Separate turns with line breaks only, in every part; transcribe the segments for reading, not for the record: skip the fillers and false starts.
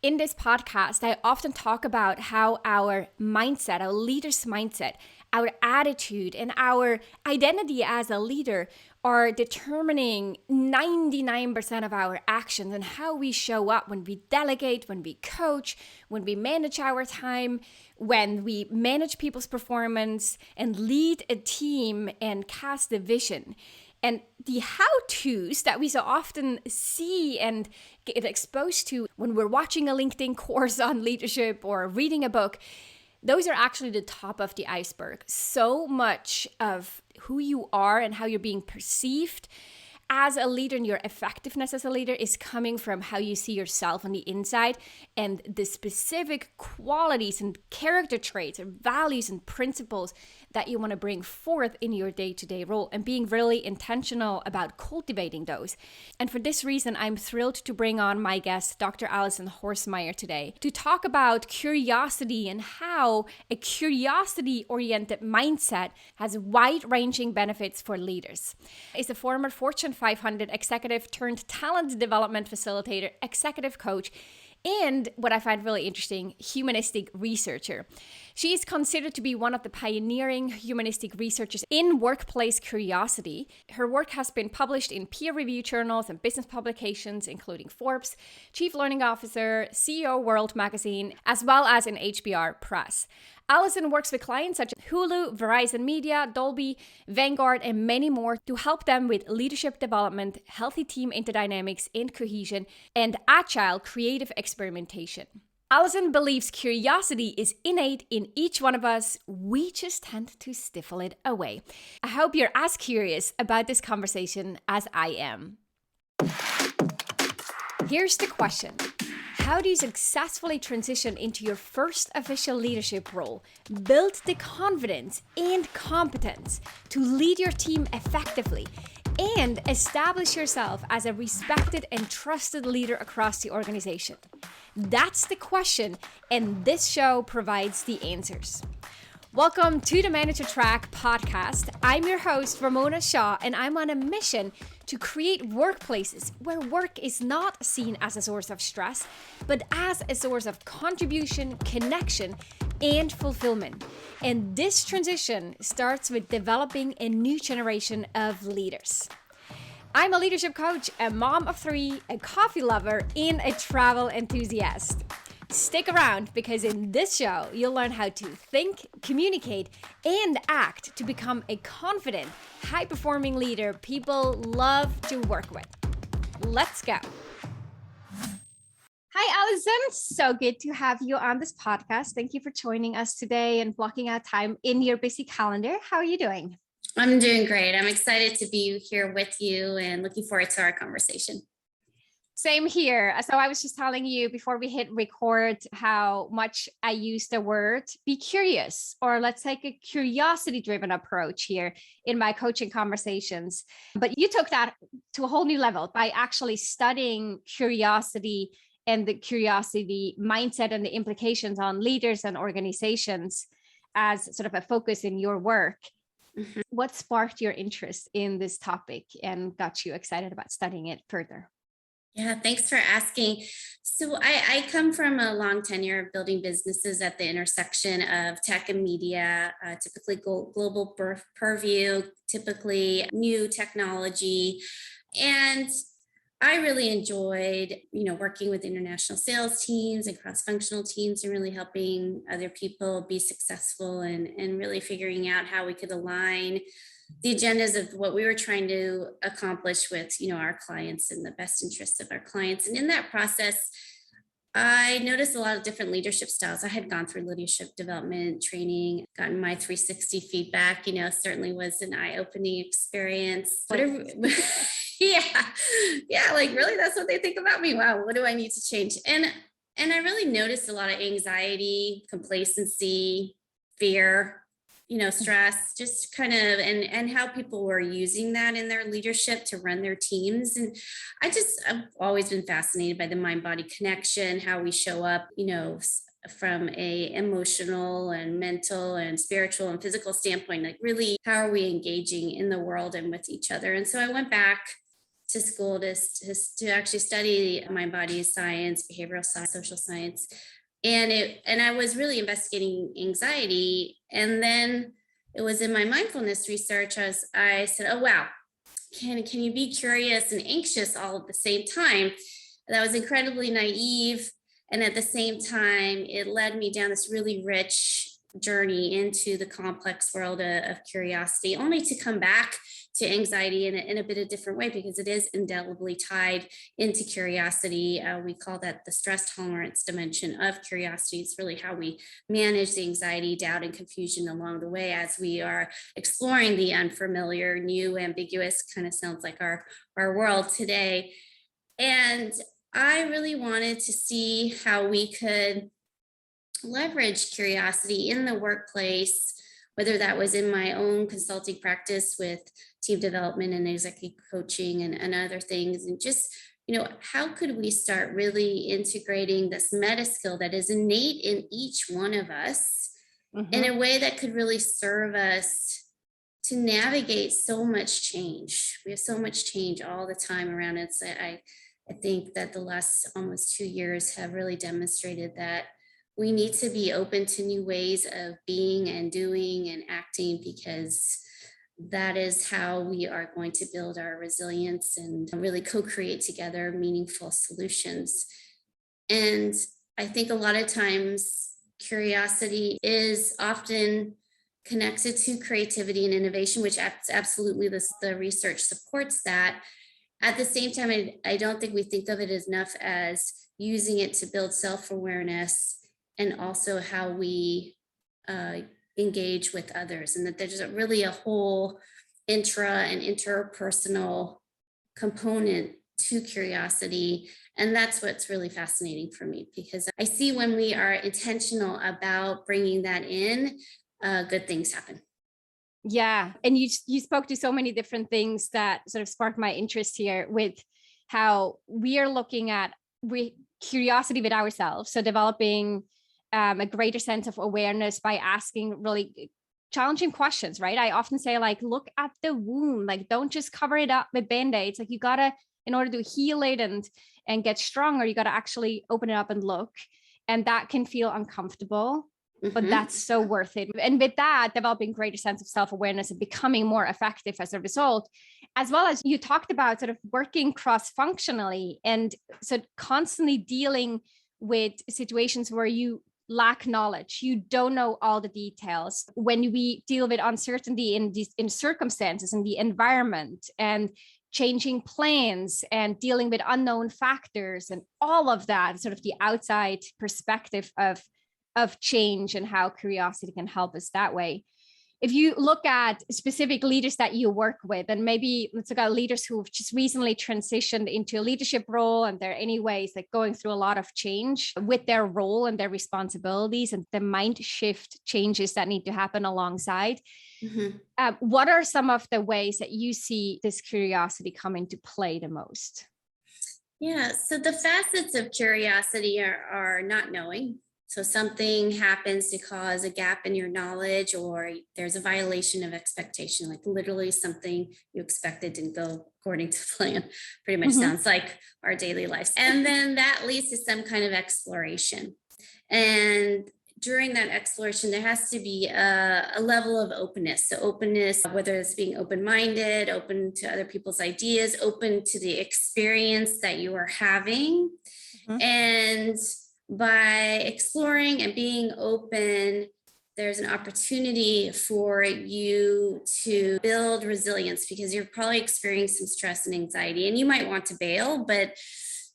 In this podcast, I often talk about how our mindset, our leader's mindset, our attitude, and our identity as a leader are determining 99% of our actions and how we show up when we delegate, when we coach, when we manage our time, when we manage people's performance and lead a team and cast a vision. And the how-tos that we so often see and get exposed to when we're watching a LinkedIn course on leadership or reading a book, those are actually the top of the iceberg. So much of who you are and how you're being perceived as a leader and your effectiveness as a leader is coming from how you see yourself on the inside and the specific qualities and character traits or values and principles that you want to bring forth in your day-to-day role and being really intentional about cultivating those. And for this reason, I'm thrilled to bring on my guest, Dr. Alison Horstmeyer today, to talk about curiosity and how a curiosity-oriented mindset has wide-ranging benefits for leaders. Is a former Fortune 500 executive turned talent development facilitator, executive coach, and what I find really interesting, humanistic researcher. She is considered to be one of the pioneering humanistic researchers in workplace curiosity. Her work has been published in peer-reviewed journals and business publications, including Forbes, Chief Learning Officer, CEO World Magazine, as well as in HBR Press. Alison works with clients such as Hulu, Verizon Media, Dolby, Vanguard, and many more to help them with leadership development, healthy team interdynamics and cohesion, and agile creative experimentation. Alison believes curiosity is innate in each one of us. We just tend to stifle it away. I hope you're as curious about this conversation as I am. Here's the question. How do you successfully transition into your first official leadership role, build the confidence and competence to lead your team effectively, and establish yourself as a respected and trusted leader across the organization? That's the question, and this show provides the answers. Welcome to the Manager Track podcast. I'm your host, Ramona Shaw, and I'm on a mission to create workplaces where work is not seen as a source of stress, but as a source of contribution, connection, and fulfillment. And this transition starts with developing a new generation of leaders. I'm a leadership coach, a mom of 3, a coffee lover, and a travel enthusiast. Stick around because in this show, you'll learn how to think, communicate, and act to become a confident, high-performing leader people love to work with. Let's go. Hi, Alison. So good to have you on this podcast. Thank you for joining us today and blocking out time in your busy calendar. How are you doing?
I'm doing great. I'm excited to be here with you and looking forward to our conversation.
Same here. So I was just telling you before we hit record how much I use the word be curious, or let's take a curiosity-driven approach here in my coaching conversations. But you took that to a whole new level by actually studying curiosity and the curiosity mindset and the implications on leaders and organizations as sort of a focus in your work. Mm-hmm. What sparked your interest in this topic and got you excited about studying it further?
Yeah, thanks for asking. So I come from a long tenure of building businesses at the intersection of tech and media, typically global purview, typically new technology. And I really enjoyed, working with international sales teams and cross-functional teams and really helping other people be successful and really figuring out how we could align the agendas of what we were trying to accomplish with, our clients and the best interests of our clients. And in that process, I noticed a lot of different leadership styles. I had gone through leadership development training, gotten my 360 feedback, certainly was an eye-opening experience. Yeah, like really, that's what they think about me. Wow, what do I need to change? And I really noticed a lot of anxiety, complacency, fear, stress, just kind of, and how people were using that in their leadership to run their teams. And I've always been fascinated by the mind-body connection, how we show up, from a emotional and mental and spiritual and physical standpoint, like really, how are we engaging in the world and with each other? And so I went back to school to actually study mind body science, behavioral science, social science. And I was really investigating anxiety. And then it was in my mindfulness research, I said, oh wow, can you be curious and anxious all at the same time? That was incredibly naive. And at the same time, it led me down this really rich journey into the complex world of curiosity, only to come back to anxiety in a bit of different way, because it is indelibly tied into curiosity. We call that the stress tolerance dimension of curiosity. It's really how we manage the anxiety, doubt, and confusion along the way as we are exploring the unfamiliar, new, ambiguous, kind of sounds like our world today. And I really wanted to see how we could leverage curiosity in the workplace, whether that was in my own consulting practice with team development and executive coaching and other things. And just, how could we start really integrating this meta skill that is innate in each one of us in a way that could really serve us to navigate so much change. We have so much change all the time around us. I think that the last almost 2 years have really demonstrated that we need to be open to new ways of being and doing and acting, because that is how we are going to build our resilience and really co-create together meaningful solutions. And I think a lot of times curiosity is often connected to creativity and innovation, which absolutely the research supports that. At the same time, I don't think we think of it enough as using it to build self-awareness and also how we engage with others, and that there's really a whole intra and interpersonal component to curiosity. And that's what's really fascinating for me, because I see when we are intentional about bringing that in, good things happen.
Yeah. And you spoke to so many different things that sort of sparked my interest here, with how we are looking at curiosity with ourselves. So developing a greater sense of awareness by asking really challenging questions, right? I often say, like, look at the wound, like, don't just cover it up with Band-Aids. Like, you gotta, in order to heal it and get stronger, you gotta actually open it up and look. And that can feel uncomfortable, but that's so worth it. And with that, developing greater sense of self-awareness and becoming more effective as a result, as well as you talked about sort of working cross-functionally, and so constantly dealing with situations where you lack knowledge, you don't know all the details. When we deal with uncertainty in circumstances, in the environment, and changing plans and dealing with unknown factors and all of that, sort of the outside perspective of change, and how curiosity can help us that way. If you look at specific leaders that you work with, and maybe let's look at leaders who've just recently transitioned into a leadership role, and they're anyways like going through a lot of change with their role and their responsibilities, and the mind shift changes that need to happen alongside. What are some of the ways that you see this curiosity come into play the most?
Yeah, so the facets of curiosity are not knowing. So something happens to cause a gap in your knowledge, or there's a violation of expectation, like literally something you expected didn't go according to plan. Pretty much sounds like our daily lives. And then that leads to some kind of exploration. And during that exploration, there has to be a level of openness. So openness, whether it's being open-minded, open to other people's ideas, open to the experience that you are having. And by exploring and being open, there's an opportunity for you to build resilience, because you're probably experiencing some stress and anxiety, and you might want to bail. But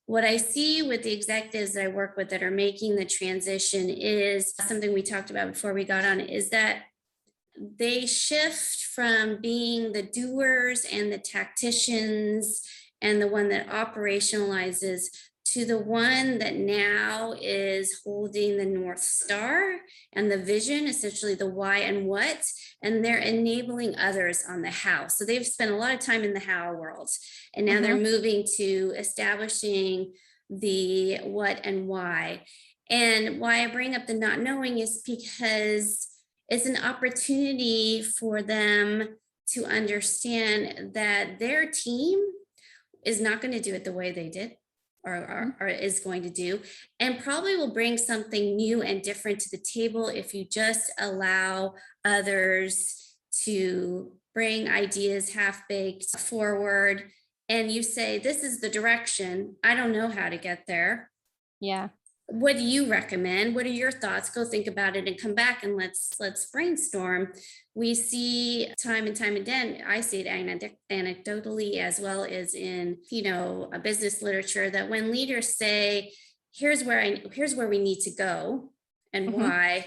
what I see with the executives that I work with that are making the transition is something we talked about before we got on, is that they shift from being the doers and the tacticians and the one that operationalizes to the one that now is holding the North Star and the vision, essentially the why and what, and they're enabling others on the how. So they've spent a lot of time in the how world, and now they're moving to establishing the what and why. And why I bring up the not knowing is because it's an opportunity for them to understand that their team is not going to do it the way they did, or,
Mhm.
or is going to do, and probably will bring something new and different to the table if you just allow others to bring ideas half baked forward, and you say, this is the direction. I don't know how to get there.
Yeah.
What do you recommend? What are your thoughts? Go think about it and come back, and let's brainstorm. We see time and time again, I see it anecdotally as well as in, a business literature, that when leaders say, here's where we need to go and
Hmm.
why,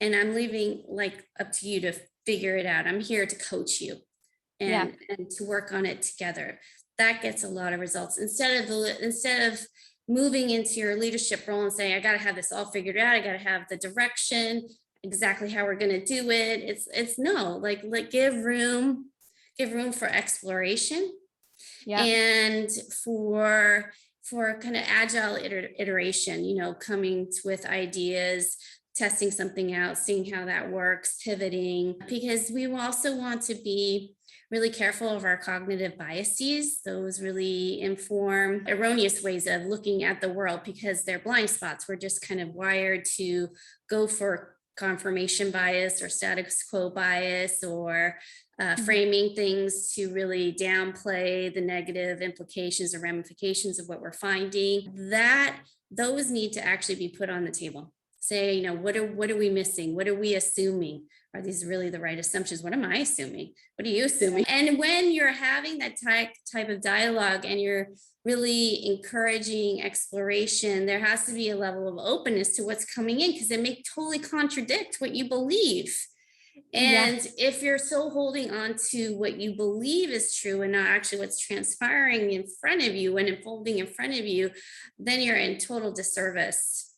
and I'm leaving like up to you to figure it out. I'm here to coach you
Yeah.
and to work on it together. That gets a lot of results, instead of moving into your leadership role and saying, I got to have this all figured out. I got to have the direction, exactly how we're going to do it. It's no, like give room for exploration,
Yeah.
and for kind of agile iteration, coming with ideas, testing something out, seeing how that works, pivoting, because we also want to be really careful of our cognitive biases. Those really inform erroneous ways of looking at the world because they're blind spots. We're just kind of wired to go for confirmation bias or status quo bias, or
Mhm.
framing things to really downplay the negative implications or ramifications of what we're finding. That those need to actually be put on the table. Say, what are we missing? What are we assuming? Are these really the right assumptions? What am I assuming? What are you assuming? And when you're having that type of dialogue and you're really encouraging exploration, there has to be a level of openness to what's coming in, because it may totally contradict what you believe.
Yeah.
And if you're so holding on to what you believe is true and not actually what's transpiring in front of you and unfolding in front of you, then you're in total disservice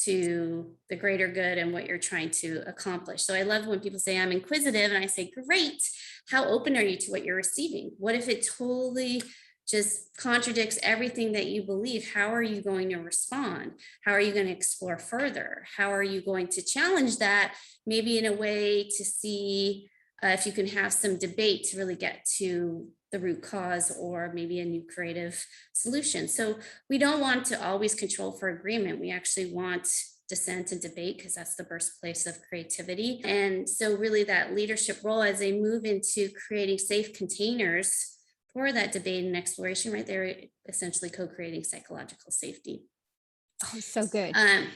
to the greater good and what you're trying to accomplish. So I love when people say, I'm inquisitive, and I say, great. How open are you to what you're receiving? What if it totally just contradicts everything that you believe? How are you going to respond? How are you going to explore further? How are you going to challenge that, maybe in a way to see if you can have some debate to really get to the root cause, or maybe a new creative solution? So we don't want to always control for agreement. We actually want dissent and debate, because that's the birthplace of creativity. And so really that leadership role, as they move into creating safe containers for that debate and exploration, right, they're essentially co-creating psychological safety.
Oh, so good.
um,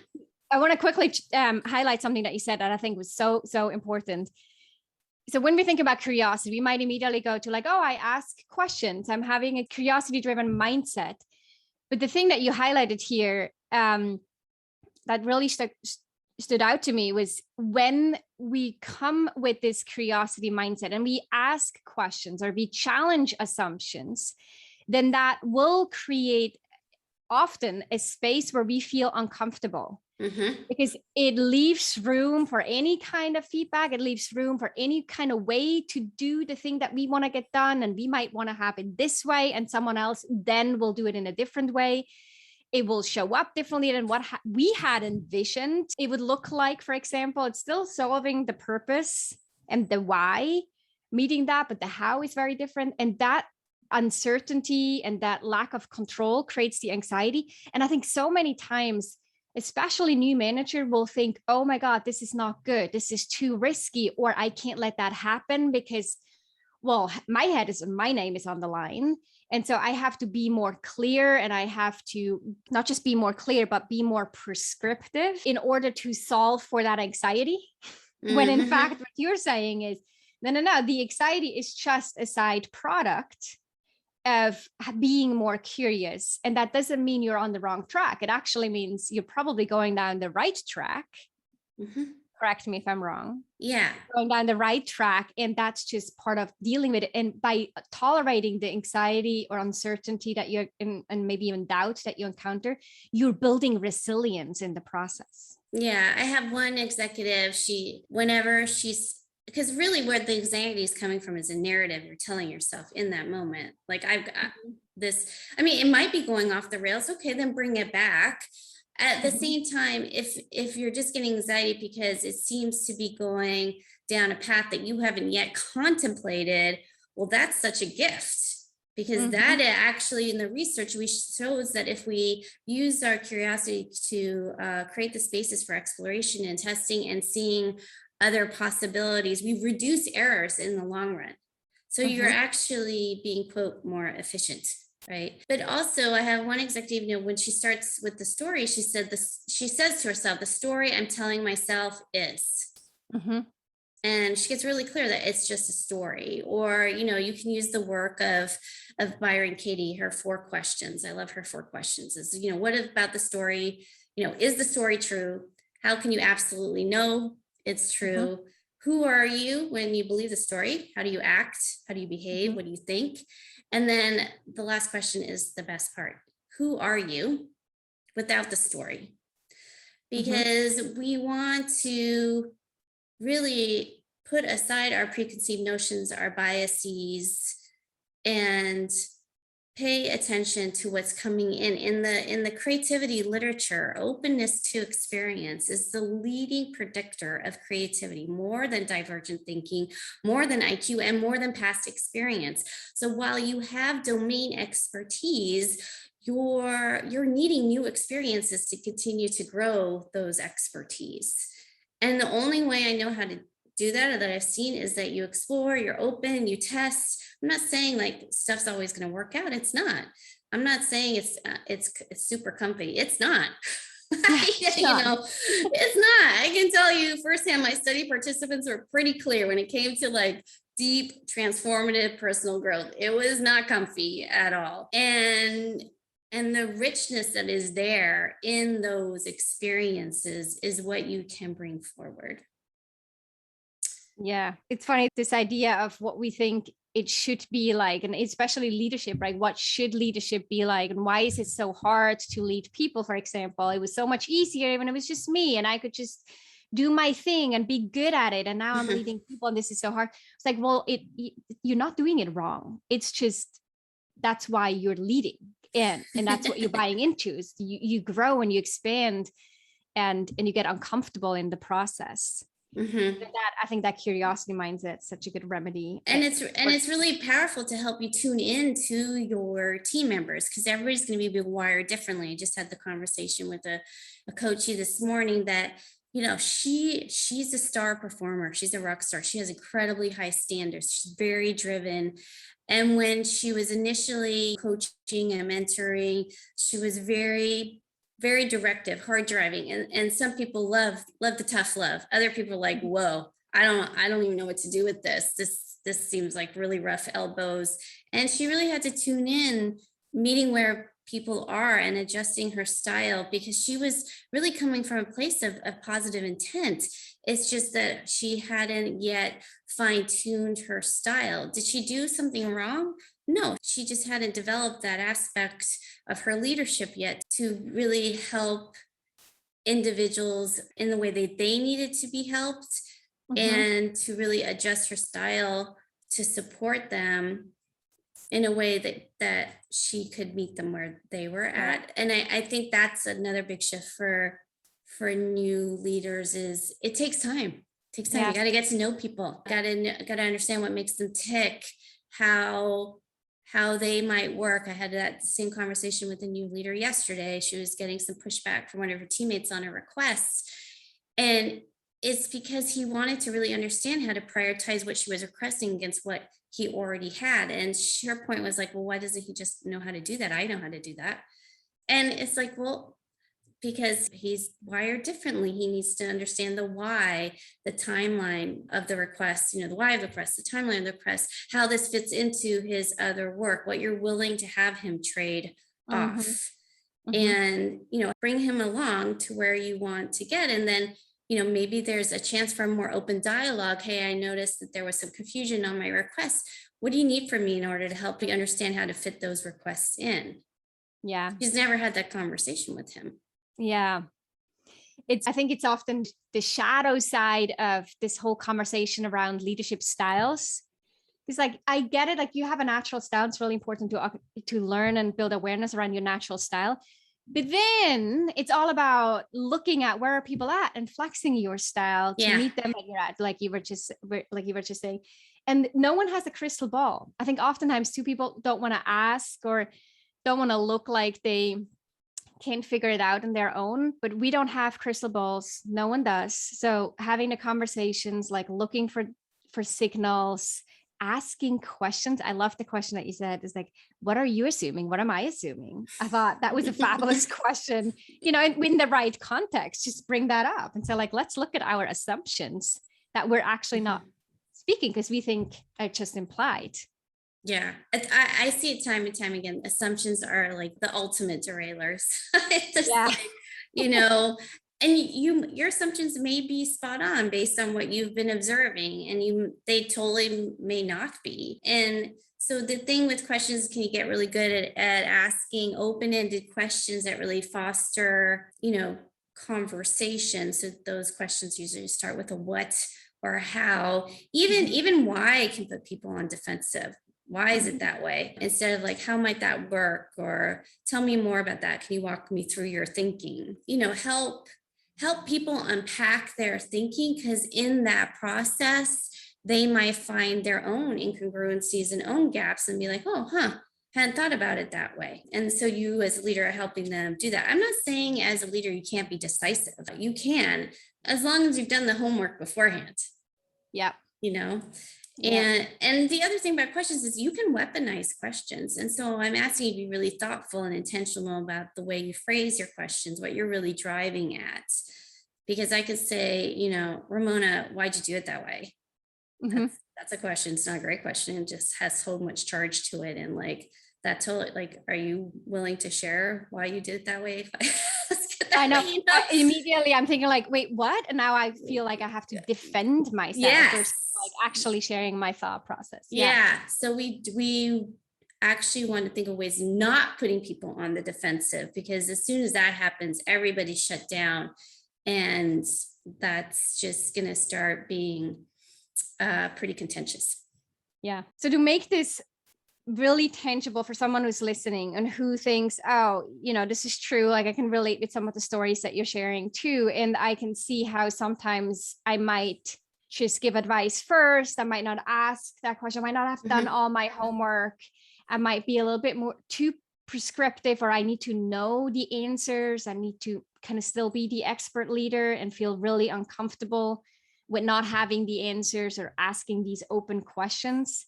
I want to quickly highlight something that you said that I think was so important. So when we think about curiosity, we might immediately go to like, oh, I ask questions. I'm having a curiosity-driven mindset. But the thing that you highlighted here that really stood out to me was when we come with this curiosity mindset and we ask questions or we challenge assumptions, then that will create often a space where we feel uncomfortable,
mhm.
because it leaves room for any kind of feedback. It leaves room for any kind of way to do the thing that we want to get done. And we might want to have it this way, and someone else then will do it in a different way. It will show up differently than what we had envisioned it would look like. For example, it's still solving the purpose and the why, meeting that, but the how is very different. And that uncertainty and that lack of control creates the anxiety. And I think so many times, especially new manager will think, oh my God, this is not good. This is too risky, or I can't let that happen because, well, my name is on the line. And so I have to be more clear, and I have to not just be more clear, but be more prescriptive in order to solve for that anxiety. When in fact,
Mhm.
what you're saying is, no, the anxiety is just a side product of being more curious. And that doesn't mean you're on the wrong track. It actually means you're probably going down the right track.
Mhm.
Correct me if I'm wrong.
Yeah.
Going down the right track. And that's just part of dealing with it. And by tolerating the anxiety or uncertainty that you're in, and maybe even doubt that you encounter, you're building resilience in the process.
Yeah, I have one executive, whenever because really where the anxiety is coming from is a narrative you're telling yourself in that moment. Like, I've got
Mhm.
this, I mean, it might be going off the rails. Okay, then bring it back. At the
Mhm.
same time, if you're just getting anxiety because it seems to be going down a path that you haven't yet contemplated, well, that's such a gift. because that actually in the research we shows that if we use our curiosity to create the spaces for exploration and testing and seeing other possibilities, we reduce errors in the long run. So you're actually being, quote, more efficient, right? But also I have one executive, when she starts with the story, she says to herself, the story I'm telling myself is, and she gets really clear that it's just a story. Or, you can use the work of Byron Katie, her 4 questions. I love her 4 questions is, what about the story? Is the story true? How can you absolutely know it's true? Who are you when you believe the story? How do you act? How do you behave? What do you think? And then the last question is the best part. Who are you without the story? Because we want to really put aside our preconceived notions, our biases, and pay attention to what's coming in the creativity literature. Openness to experience is the leading predictor of creativity, more than divergent thinking, more than IQ, and more than past experience. So while you have domain expertise, you're needing new experiences to continue to grow those expertise. And the only way I know how to do that, or that I've seen, is that you explore, you're open, you test. I'm not saying like stuff's always going to work out. It's not. I'm not saying it's super comfy. It's not. It's not. I can tell you firsthand, my study participants were pretty clear when it came to like deep transformative personal growth. It was not comfy at all. And the richness that is there in those experiences is what you can bring forward.
Yeah, it's funny, this idea of what we think it should be like, and especially leadership, right? What should leadership be like? And why is it so hard to lead people, for example? It was so much easier when it was just me and I could just do my thing and be good at it. And now I'm leading people and this is so hard. It's like, well, you're not doing it wrong. It's just, that's why you're leading. And that's what you're buying into, is you grow and you expand and you get uncomfortable in the process. That, I think that curiosity mindset is such a good remedy.
And it's really powerful to help you tune in to your team members, because everybody's going to be wired differently. I just had the conversation with a coachee this morning that, she's a star performer. She's a rock star. She has incredibly high standards. She's very driven. And when she was initially coaching and mentoring, she was very, very directive, hard driving. And some people love the tough love. Other people are like, whoa, I don't even know what to do with this. This seems like really rough elbows. And she really had to tune in, meeting where people are and adjusting her style, because she was really coming from a place of positive intent. It's just that she hadn't yet fine-tuned her style. Did she do something wrong? No, she just hadn't developed that aspect of her leadership yet to really help individuals in the way that they needed to be helped, and to really adjust her style to support them in a way that she could meet them where they were at. And I think that's another big shift for new leaders, is it takes time. It takes time. Yeah. You got to get to know people. Got to understand what makes them tick, how they might work. I had that same conversation with a new leader yesterday. She was getting some pushback from one of her teammates on a request. And it's because he wanted to really understand how to prioritize what she was requesting against what he already had. And her point was like, well, why doesn't he just know how to do that? I know how to do that. And it's like, well, because he's wired differently. He needs to understand the why, the timeline of the request, the why of the request, the timeline of the request, how this fits into his other work, what you're willing to have him trade off, and, bring him along to where you want to get. And then, maybe there's a chance for a more open dialogue. Hey, I noticed that there was some confusion on my request. What do you need from me in order to help you understand how to fit those requests in?
Yeah.
She's never had that conversation with him.
Yeah. I think it's often the shadow side of this whole conversation around leadership styles. It's like, I get it. Like, you have a natural style. It's really important to learn and build awareness around your natural style. But then it's all about looking at where are people at and flexing your style to meet them at your at, like you were just saying. And no one has a crystal ball. I think oftentimes two people don't want to ask or don't want to look like they can't figure it out on their own, but we don't have crystal balls. No one does. So having the conversations, like looking for signals, asking questions. I love the question that you said is like, what are you assuming? What am I assuming? I thought that was a fabulous question, in the right context, just bring that up. And so like, let's look at our assumptions that we're actually not speaking because we think are just implied.
Yeah, I see it time and time again. Assumptions are like the ultimate derailers. It's just
Yeah.
like, and your assumptions may be spot on based on what you've been observing, and they totally may not be. And so the thing with questions, can you get really good at asking open-ended questions that really foster, conversation. So those questions usually start with a what or how, even why can put people on defensive. Why is it that way? Instead of like, how might that work? Or tell me more about that. Can you walk me through your thinking? Help people unpack their thinking, because in that process, they might find their own incongruencies and own gaps and be like, hadn't thought about it that way. And so you as a leader are helping them do that. I'm not saying as a leader, you can't be decisive. You can, as long as you've done the homework beforehand.
Yeah.
And the other thing about questions is you can weaponize questions. And so I'm asking you to be really thoughtful and intentional about the way you phrase your questions, what you're really driving at. Because I could say, Ramona, why'd you do it that way? That's a question. It's not a great question. It just has so much charge to it. And like that totally, like, are you willing to share why you did it that way?
I know. Immediately I'm thinking like, wait, what? And now I feel like I have to defend myself versus like actually sharing my thought process.
Yeah. So we actually want to think of ways not putting people on the defensive, because as soon as that happens, everybody's shut down. And that's just going to start being pretty contentious.
Yeah. So to make this really tangible for someone who's listening and who thinks, oh, this is true. Like I can relate with some of the stories that you're sharing too. And I can see how sometimes I might just give advice first. I might not ask that question. I might not have done all my homework. I might be a little bit more too prescriptive, or I need to know the answers. I need to kind of still be the expert leader and feel really uncomfortable with not having the answers or asking these open questions.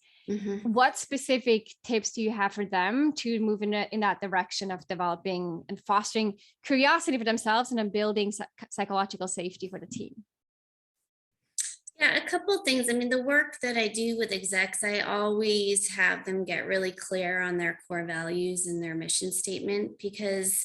What specific tips do you have for them to move in that direction of developing and fostering curiosity for themselves and then building psychological safety for the team?
Yeah, a couple of things. I mean, the work that I do with execs, I always have them get really clear on their core values and their mission statement, because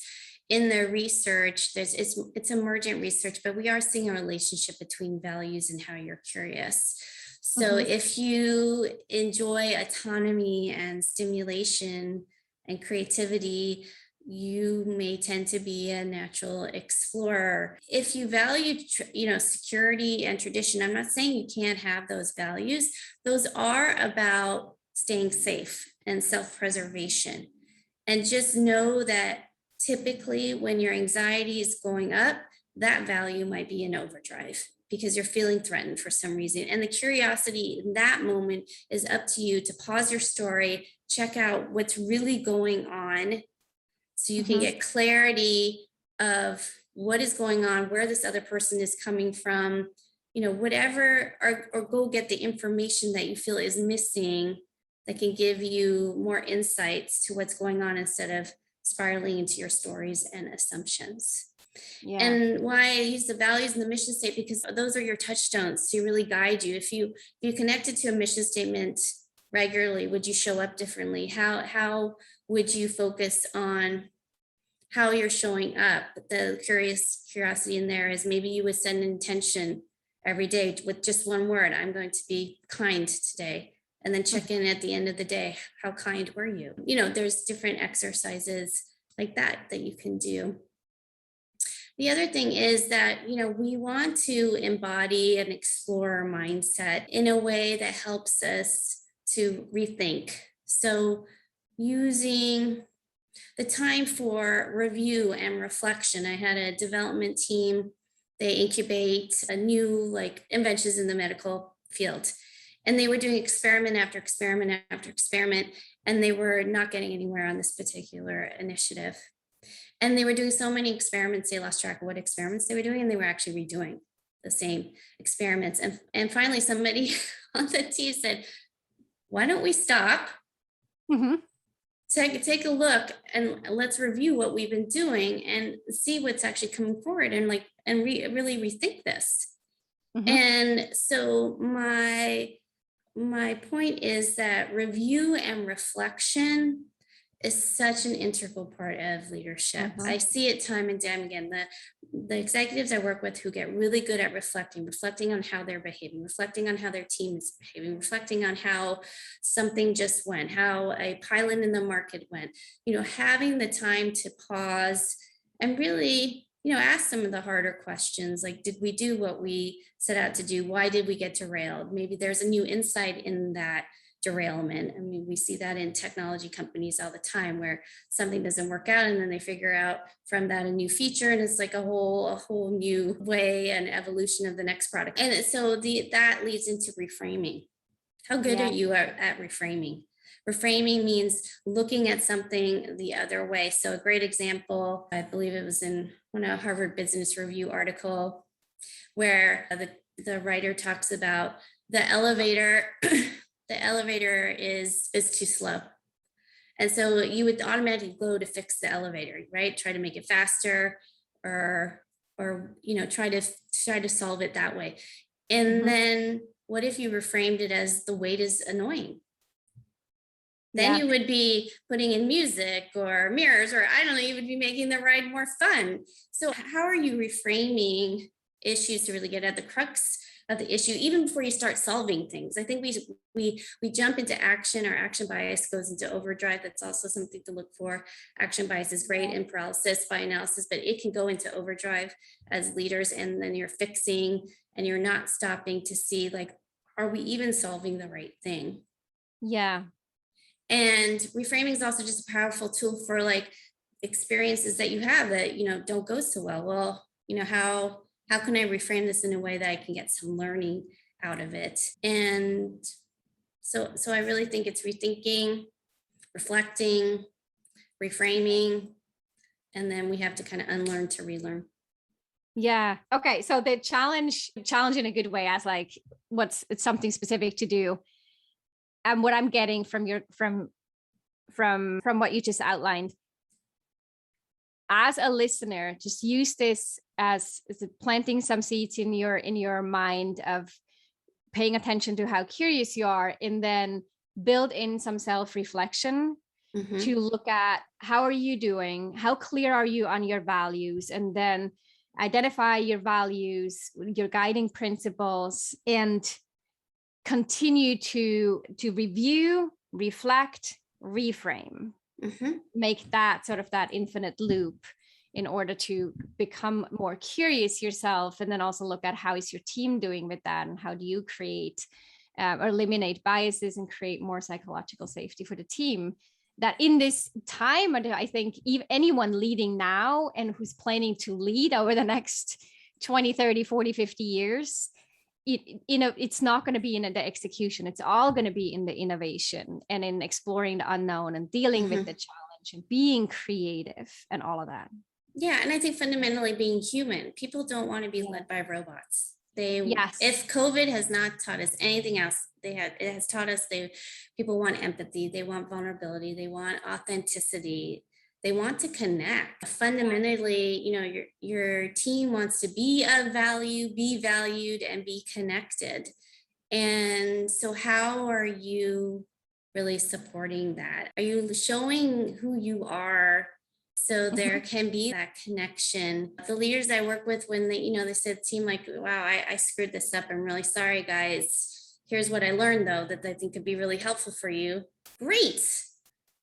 in their research, it's emergent research, but we are seeing a relationship between values and how you're curious. So if you enjoy autonomy and stimulation and creativity, you may tend to be a natural explorer. If you value, security and tradition, I'm not saying you can't have those values. Those are about staying safe and self-preservation. And just know that typically when your anxiety is going up, that value might be in overdrive because you're feeling threatened for some reason. And the curiosity in that moment is up to you to pause your story, check out what's really going on, so you can get clarity of what is going on, where this other person is coming from, whatever, or go get the information that you feel is missing that can give you more insights to what's going on instead of spiraling into your stories and assumptions. Yeah. And why I use the values and the mission statement, because those are your touchstones to really guide you. If you connected to a mission statement regularly, would you show up differently? How would you focus on how you're showing up? The curiosity in there is maybe you would set an intention every day with just one word. I'm going to be kind today. And then check in at the end of the day. How kind were you? There's different exercises like that you can do. The other thing is that, we want to embody and explore our mindset in a way that helps us to rethink. So using the time for review and reflection. I had a development team. They incubate a new inventions in the medical field. And they were doing experiment after experiment after experiment, and they were not getting anywhere on this particular initiative. And they were doing so many experiments, they lost track of what experiments they were doing, and they were actually redoing the same experiments. And finally, somebody on the team said, why don't we stop, take a look, and let's review what we've been doing and see what's actually coming forward, and really rethink this. And so my point is that review and reflection is such an integral part of leadership. I see it time and time again. The executives I work with who get really good at reflecting on how they're behaving, reflecting on how their team is behaving, reflecting on how something just went, how a pilot in the market went, having the time to pause and really, ask some of the harder questions, like, did we do what we set out to do? Why did we get derailed? Maybe there's a new insight in that derailment. I mean, we see that in technology companies all the time, where something doesn't work out and then they figure out from that a new feature, and it's like a whole new way and evolution of the next product. And so that leads into reframing. How good are you at reframing? Reframing means looking at something the other way. So a great example, I believe it was in one of Harvard Business Review article, where the writer talks about the elevator. The elevator is too slow. And so you would automatically go to fix the elevator, right? Try to make it faster, or try to solve it that way. And then what if you reframed it as the wait is annoying? Then you would be putting in music or mirrors, or I don't know, you would be making the ride more fun. So how are you reframing issues to really get at the crux of the issue, even before you start solving things? I think we jump into action. Our action bias goes into overdrive. That's also something to look for. Action bias is great in paralysis by analysis, but it can go into overdrive as leaders, and then you're fixing and you're not stopping to see, like, are we even solving the right thing?
Yeah.
And reframing is also just a powerful tool for, like, experiences that you have that, don't go so well. Well, how can I reframe this in a way that I can get some learning out of it? And so I really think it's rethinking, reflecting, reframing, and then we have to kind of unlearn to relearn.
Yeah. Okay. So the challenge in a good way, as like, it's something specific to do. And what I'm getting from what you just outlined, as a listener, just use this as planting some seeds in your mind of paying attention to how curious you are, and then build in some self-reflection to look at how are you doing, how clear are you on your values, and then identify your values, your guiding principles, and continue to review, reflect, reframe, make that sort of that infinite loop in order to become more curious yourself, and then also look at how is your team doing with that, and how do you create or eliminate biases and create more psychological safety for the team. That in this time, I think even anyone leading now and who's planning to lead over the next 20, 30, 40, 50 years, it's not going to be in the execution. It's all going to be in the innovation and in exploring the unknown and dealing with the challenge and being creative and all of that.
Yeah. And I think fundamentally being human, people don't want to be led by robots. If COVID has not taught us anything else, it has taught us people want empathy, they want vulnerability, they want authenticity, they want to connect. Fundamentally, your team wants to be of value, be valued, and be connected. And so how are you really supporting that? Are you showing who you are so there can be that connection? The leaders I work with, when they said, team, like, wow, I screwed this up. I'm really sorry, guys. Here's what I learned, though, that I think could be really helpful for you. Great.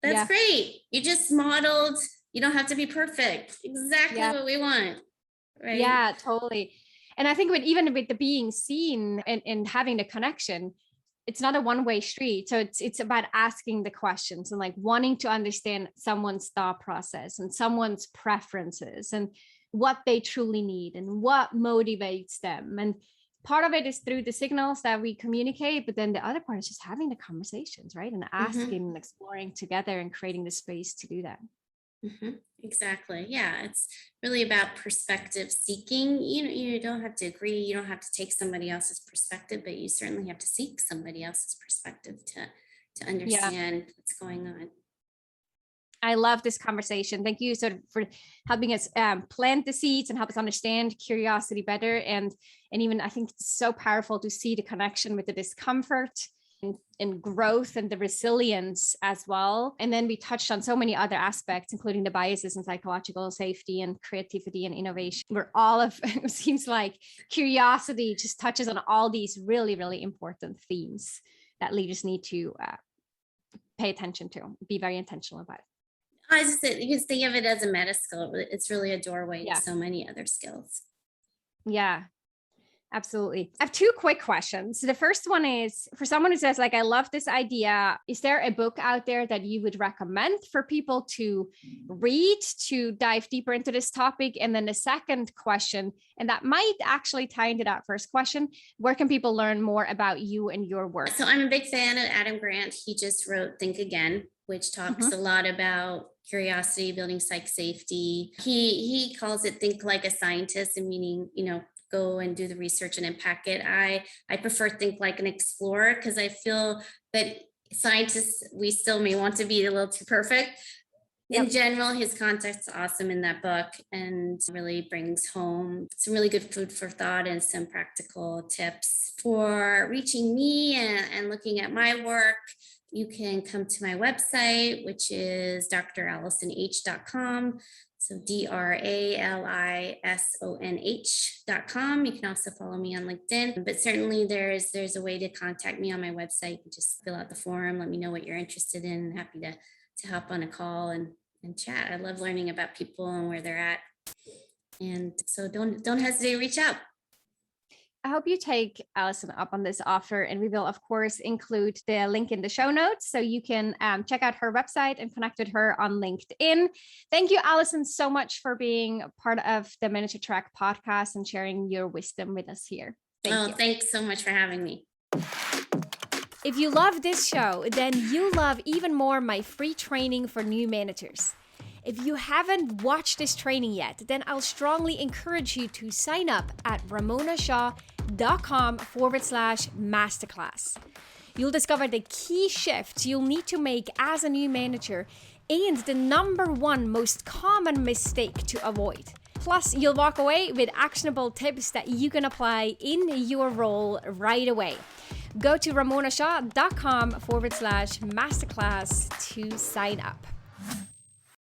That's great. You just modeled, you don't have to be perfect. Exactly what we want. Right?
Yeah, totally. And I think even with the being seen and having the connection, it's not a one-way street. So it's about asking the questions and like wanting to understand someone's thought process and someone's preferences and what they truly need and what motivates them, and part of it is through the signals that we communicate, but then the other part is just having the conversations, right? And asking and exploring together and creating the space to do that.
Exactly. Yeah. It's really about perspective seeking. You don't have to agree. You don't have to take somebody else's perspective, but you certainly have to seek somebody else's perspective to understand what's going on.
I love this conversation. Thank you for helping us plant the seeds and help us understand curiosity better. And even I think it's so powerful to see the connection with the discomfort and growth and the resilience as well. And then we touched on so many other aspects, including the biases and psychological safety and creativity and innovation. Where all of it seems like curiosity just touches on all these really, really important themes that leaders need to pay attention to, be very intentional about it.
I just said, you can think of it as a meta skill. It's really a doorway to so many other skills.
Yeah, absolutely. I have two quick questions. So the first one is for someone who says, like, I love this idea. Is there a book out there that you would recommend for people to read to dive deeper into this topic? And then the second question, and that might actually tie into that first question, where can people learn more about you and your work?
So I'm a big fan of Adam Grant. He just wrote Think Again, which talks a lot about curiosity, building psych safety. He calls it think like a scientist, and meaning, go and do the research and unpack it. I prefer think like an explorer, because I feel that scientists, we still may want to be a little too perfect. In general, his context's awesome in that book and really brings home some really good food for thought and some practical tips for reaching me and looking at my work. You can come to my website, which is dralisonh.com. So dralisonh.com. You can also follow me on LinkedIn, but certainly there's a way to contact me on my website. You can just fill out the form, let me know what you're interested in. I'm happy to hop on a call and chat. I love learning about people and where they're at. And so don't hesitate to reach out.
I hope you take Alison up on this offer, and we will, of course, include the link in the show notes so you can check out her website and connect with her on LinkedIn. Thank you, Alison, so much for being part of the Manager Track podcast and sharing your wisdom with us here. Thank you.
Thanks so much for having me.
If you love this show, then you love even more my free training for new managers. If you haven't watched this training yet, then I'll strongly encourage you to sign up at ramonashaw.com/masterclass. You'll discover the key shifts you'll need to make as a new manager and the number one most common mistake to avoid. Plus, you'll walk away with actionable tips that you can apply in your role right away. Go to ramonashaw.com/masterclass to sign up.